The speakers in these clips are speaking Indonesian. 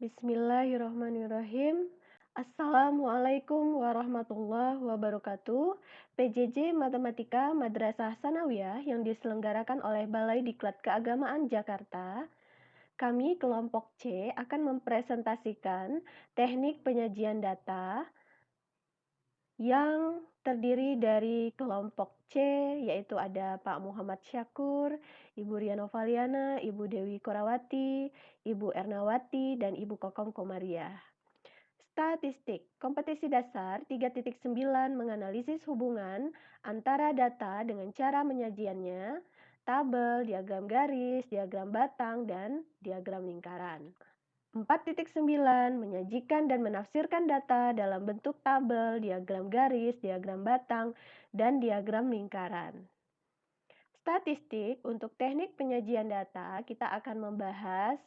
Bismillahirrahmanirrahim. Assalamualaikum warahmatullahi wabarakatuh. PJJ Matematika Madrasah Sanawiyah yang diselenggarakan oleh Balai Diklat Keagamaan Jakarta. Kami kelompok C akan mempresentasikan teknik penyajian data yang terdiri dari kelompok C, yaitu ada Pak Muhammad Syakur, Ibu Riano Valiana, Ibu Dewi Korawati, Ibu Ernawati, dan Ibu Kokom Komariah. Statistik, kompetisi dasar 3.9 menganalisis hubungan antara data dengan cara menyajiannya, tabel, diagram garis, diagram batang, dan diagram lingkaran. 4.9 menyajikan dan menafsirkan data dalam bentuk tabel, diagram garis, diagram batang, dan diagram lingkaran. Statistik untuk teknik penyajian data, kita akan membahas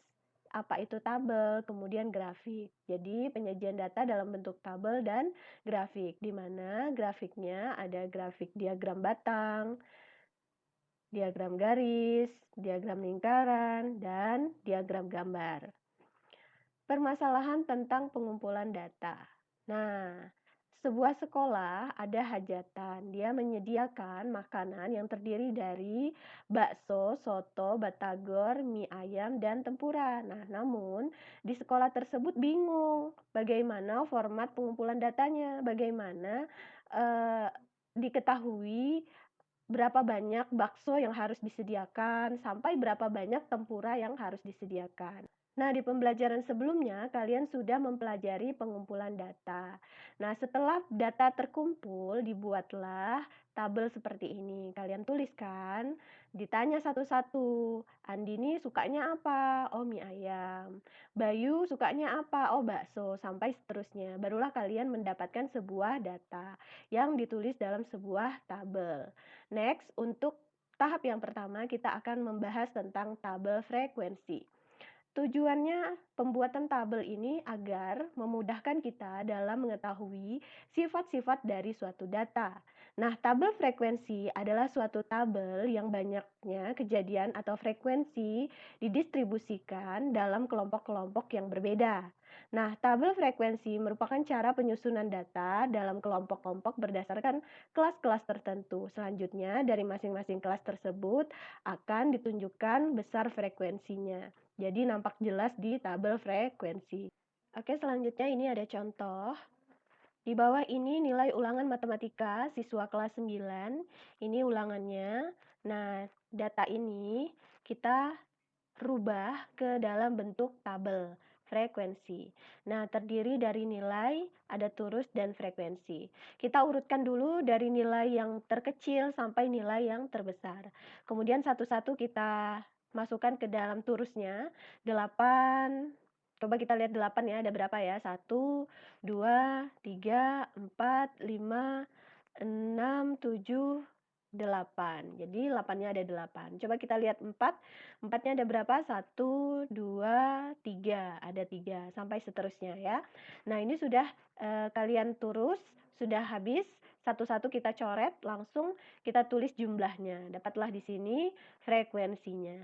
apa itu tabel, kemudian grafik. Jadi penyajian data dalam bentuk tabel dan grafik, di mana grafiknya ada grafik diagram batang, diagram garis, diagram lingkaran, dan diagram gambar. Permasalahan tentang pengumpulan data. Nah, sebuah sekolah ada hajatan. Dia menyediakan makanan yang terdiri dari bakso, soto, batagor, mie ayam, dan tempura. Nah, namun di sekolah tersebut bingung bagaimana format pengumpulan datanya, bagaimana eh, diketahui berapa banyak bakso yang harus disediakan, sampai berapa banyak tempura yang harus disediakan. Nah, di pembelajaran sebelumnya, kalian sudah mempelajari pengumpulan data. Nah, setelah data terkumpul, dibuatlah tabel seperti ini. Kalian tuliskan, ditanya satu-satu. Andini sukanya apa? Oh, mie ayam. Bayu sukanya apa? Oh, bakso. Sampai seterusnya. Barulah kalian mendapatkan sebuah data yang ditulis dalam sebuah tabel. Next, untuk tahap yang pertama, kita akan membahas tentang tabel frekuensi. Tujuannya pembuatan tabel ini agar memudahkan kita dalam mengetahui sifat-sifat dari suatu data. Nah, tabel frekuensi adalah suatu tabel yang banyaknya kejadian atau frekuensi didistribusikan dalam kelompok-kelompok yang berbeda. Nah, tabel frekuensi merupakan cara penyusunan data dalam kelompok-kelompok berdasarkan kelas-kelas tertentu. Selanjutnya, dari masing-masing kelas tersebut akan ditunjukkan besar frekuensinya. Jadi nampak jelas di tabel frekuensi. Oke, selanjutnya ini ada contoh. Di bawah ini nilai ulangan matematika siswa kelas 9. Ini ulangannya. Nah, data ini kita rubah ke dalam bentuk tabel frekuensi. Nah, terdiri dari nilai, ada turus dan frekuensi. Kita urutkan dulu dari nilai yang terkecil sampai nilai yang terbesar. Kemudian satu-satu kita masukkan ke dalam turusnya. 8. Coba kita lihat 8 ya, ada berapa ya? 1, 2, 3, 4, 5, 6, 7, 8. Jadi 8-nya ada 8. Coba kita lihat 4. 4-nya ada berapa? 1, 2, 3. Ada 3 sampai seterusnya ya. Nah, ini sudah kalian turus, sudah habis. Satu-satu kita coret, langsung kita tulis jumlahnya. Dapatlah di sini frekuensinya.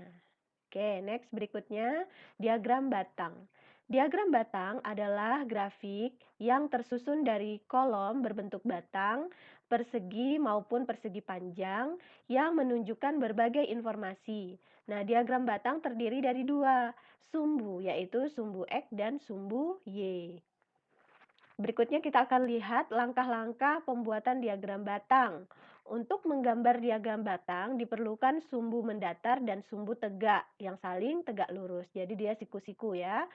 Oke, next berikutnya diagram batang. Diagram batang adalah grafik yang tersusun dari kolom berbentuk batang, persegi maupun persegi panjang yang menunjukkan berbagai informasi. Nah, diagram batang terdiri dari dua sumbu, yaitu sumbu X dan sumbu Y. Berikutnya kita akan lihat langkah-langkah pembuatan diagram batang. Untuk menggambar diagram batang diperlukan sumbu mendatar dan sumbu tegak yang saling tegak lurus. Jadi dia siku-siku ya.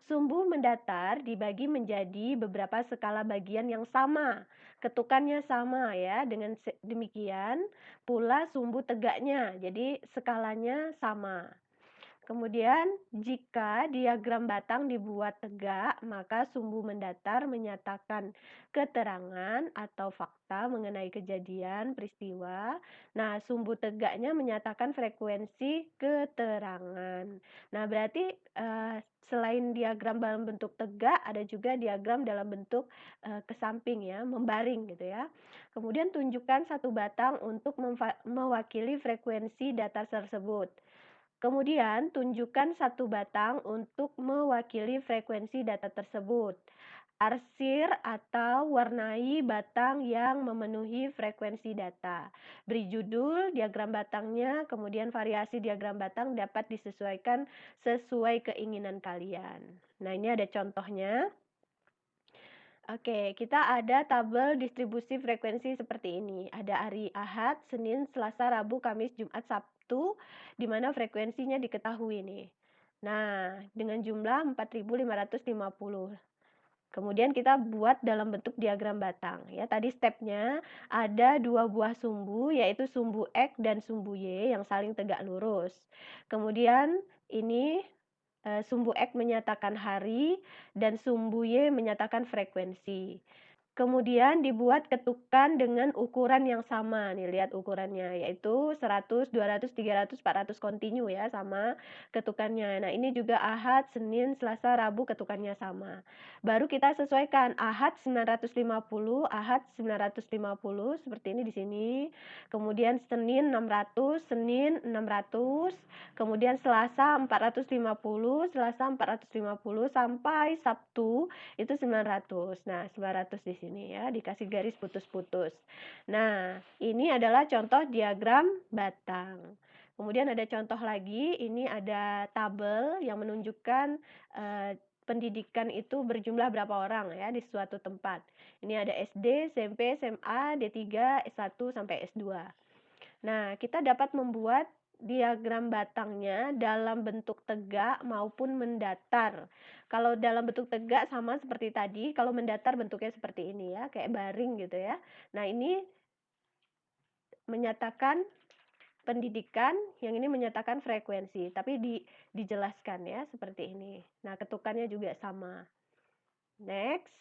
Sumbu mendatar dibagi menjadi beberapa skala bagian yang sama. Ketukannya sama ya. Dengan demikian pula sumbu tegaknya. Jadi skalanya sama. Kemudian, jika diagram batang dibuat tegak, maka sumbu mendatar menyatakan keterangan atau fakta mengenai kejadian peristiwa. Nah, sumbu tegaknya menyatakan frekuensi keterangan. Nah, berarti selain diagram dalam bentuk tegak, ada juga diagram dalam bentuk kesamping ya, membaring gitu ya. Kemudian tunjukkan satu batang untuk mewakili frekuensi data tersebut. Kemudian, tunjukkan satu batang untuk mewakili frekuensi data tersebut. Arsir atau warnai batang yang memenuhi frekuensi data. Beri judul diagram batangnya, kemudian variasi diagram batang dapat disesuaikan sesuai keinginan kalian. Nah, ini ada contohnya. Oke, kita ada tabel distribusi frekuensi seperti ini. Ada hari Ahad, Senin, Selasa, Rabu, Kamis, Jumat, Sabtu, di mana frekuensinya diketahui nih. Nah, dengan jumlah 4.550. Kemudian kita buat dalam bentuk diagram batang. Ya, tadi stepnya ada dua buah sumbu, yaitu sumbu X dan sumbu Y yang saling tegak lurus. Kemudian ini sumbu X menyatakan hari dan sumbu Y menyatakan frekuensi. Kemudian dibuat ketukan dengan ukuran yang sama. Nih, lihat ukurannya, yaitu 100, 200, 300, 400 kontinu ya, sama ketukannya. Nah, ini juga Ahad, Senin, Selasa, Rabu ketukannya sama. Baru kita sesuaikan, Ahad 950, Ahad 950, seperti ini di sini. Kemudian Senin 600, Senin 600, kemudian Selasa 450, Selasa 450, sampai Sabtu itu 900. Nah, 900 di sini ya, dikasih garis putus-putus. Nah, ini adalah contoh diagram batang. Kemudian ada contoh lagi, ini ada tabel yang menunjukkan pendidikan itu berjumlah berapa orang ya di suatu tempat. Ini ada SD, SMP, SMA, D3, S1 sampai S2. Nah, kita dapat membuat diagram batangnya dalam bentuk tegak maupun mendatar. Kalau dalam bentuk tegak sama seperti tadi, kalau mendatar bentuknya seperti ini ya, kayak baring gitu ya. Nah, ini menyatakan pendidikan, yang ini menyatakan frekuensi, tapi dijelaskan ya seperti ini. Nah, ketukannya juga sama. Next.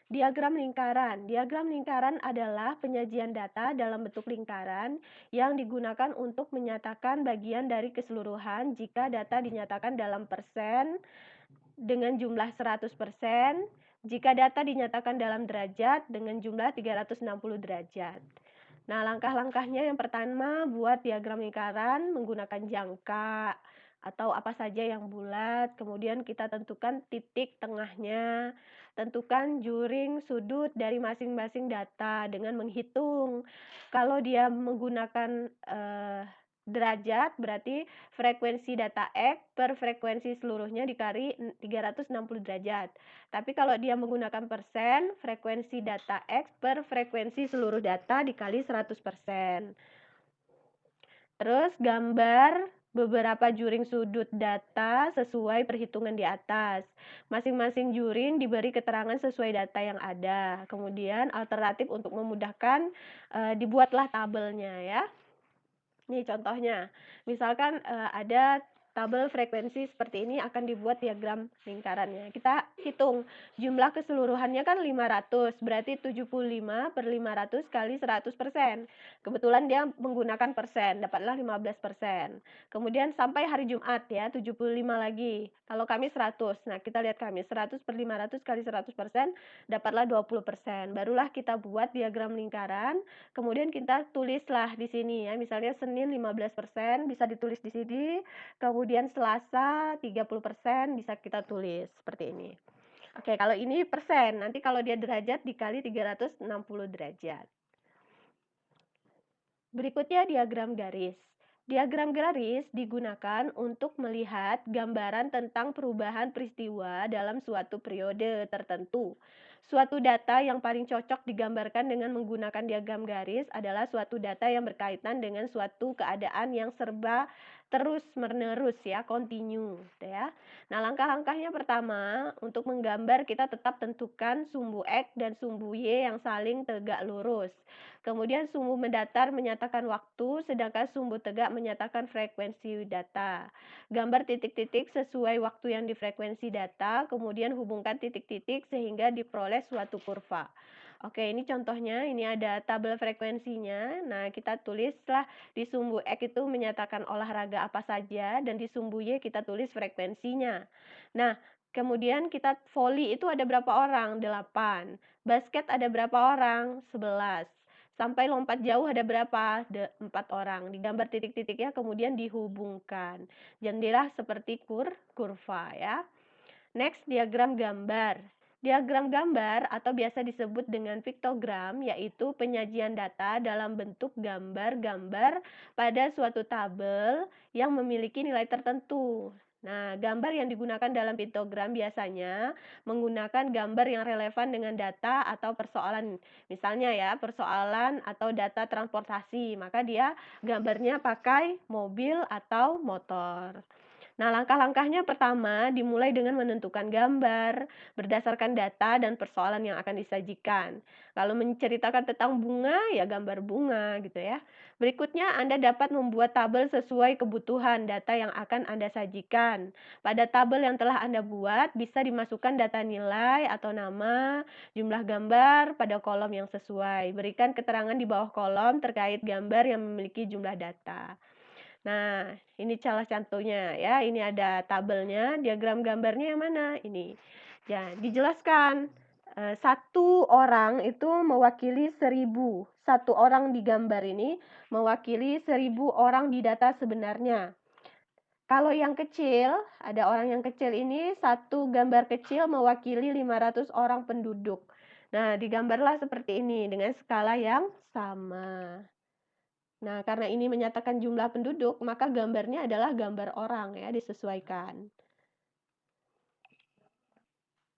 Diagram lingkaran. Diagram lingkaran adalah penyajian data dalam bentuk lingkaran yang digunakan untuk menyatakan bagian dari keseluruhan jika data dinyatakan dalam persen dengan jumlah 100%, jika data dinyatakan dalam derajat dengan jumlah 360 derajat. Nah, langkah-langkahnya yang pertama, buat diagram lingkaran menggunakan jangka atau apa saja yang bulat, kemudian kita tentukan titik tengahnya, tentukan juring sudut dari masing-masing data dengan menghitung. Kalau dia menggunakan derajat, berarti frekuensi data X per frekuensi seluruhnya dikali 360 derajat. Tapi kalau dia menggunakan persen, frekuensi data X per frekuensi seluruh data dikali 100%. Terus gambar beberapa juring sudut data sesuai perhitungan di atas. Masing-masing juring diberi keterangan sesuai data yang ada. Kemudian alternatif untuk memudahkan, dibuatlah tabelnya ya. Nih contohnya, misalkan ada tabel frekuensi seperti ini akan dibuat diagram lingkarannya. Kita hitung jumlah keseluruhannya kan 500, berarti 75 per 500 kali 100%. Kebetulan dia menggunakan persen, dapatlah 15%. Kemudian sampai hari Jumat ya, 75 lagi. Kalau kami 100, nah kita lihat kami 100 per 500 kali 100%, dapatlah 20%. Barulah kita buat diagram lingkaran. Kemudian kita tulislah di sini ya, misalnya Senin 15%, bisa ditulis di sini. Kemudian Selasa 30% bisa kita tulis seperti ini. Oke, kalau ini persen, nanti kalau dia derajat dikali 360 derajat. Berikutnya diagram garis. Diagram garis digunakan untuk melihat gambaran tentang perubahan peristiwa dalam suatu periode tertentu. Suatu data yang paling cocok digambarkan dengan menggunakan diagram garis adalah suatu data yang berkaitan dengan suatu keadaan yang serba terus-menerus ya, continue ya. Nah, langkah-langkahnya pertama, untuk menggambar kita tetap tentukan sumbu X dan sumbu Y yang saling tegak lurus. Kemudian sumbu mendatar menyatakan waktu, sedangkan sumbu tegak menyatakan frekuensi data. Gambar titik-titik sesuai waktu yang difrekuensi data, kemudian hubungkan titik-titik sehingga diperoleh suatu kurva. Oke, ini contohnya, ini ada tabel frekuensinya. Nah, kita tulislah di sumbu X itu menyatakan olahraga apa saja, dan di sumbu Y kita tulis frekuensinya. Nah, kemudian kita voli itu ada berapa orang? 8. Basket ada berapa orang? 11. Sampai lompat jauh ada berapa? 4 orang. Digambar titik-titiknya kemudian dihubungkan. Jadilah seperti kurva ya. Next, diagram gambar. Diagram gambar atau biasa disebut dengan piktogram yaitu penyajian data dalam bentuk gambar-gambar pada suatu tabel yang memiliki nilai tertentu. Nah, gambar yang digunakan dalam piktogram biasanya menggunakan gambar yang relevan dengan data atau persoalan. Misalnya ya, persoalan atau data transportasi, maka dia gambarnya pakai mobil atau motor. Nah, langkah-langkahnya pertama dimulai dengan menentukan gambar berdasarkan data dan persoalan yang akan disajikan. Kalau menceritakan tentang bunga, ya gambar bunga gitu ya. Berikutnya, Anda dapat membuat tabel sesuai kebutuhan data yang akan Anda sajikan. Pada tabel yang telah Anda buat, bisa dimasukkan data nilai atau nama, jumlah gambar pada kolom yang sesuai. Berikan keterangan di bawah kolom terkait gambar yang memiliki jumlah data. Nah, ini salah contohnya ya. Ini ada tabelnya, diagram gambarnya yang mana? Ini. Ya, dijelaskan. Satu orang itu mewakili 1.000. Satu orang di gambar ini mewakili 1.000 orang di data sebenarnya. Kalau yang kecil, ada orang yang kecil ini, satu gambar kecil mewakili 500 orang penduduk. Nah, digambarlah seperti ini dengan skala yang sama. Nah, karena ini menyatakan jumlah penduduk, maka gambarnya adalah gambar orang ya, disesuaikan.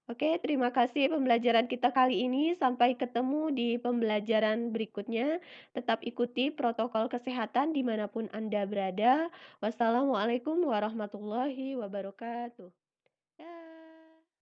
Oke, terima kasih pembelajaran kita kali ini. Sampai ketemu di pembelajaran berikutnya. Tetap ikuti protokol kesehatan dimanapun Anda berada. Wassalamualaikum warahmatullahi wabarakatuh.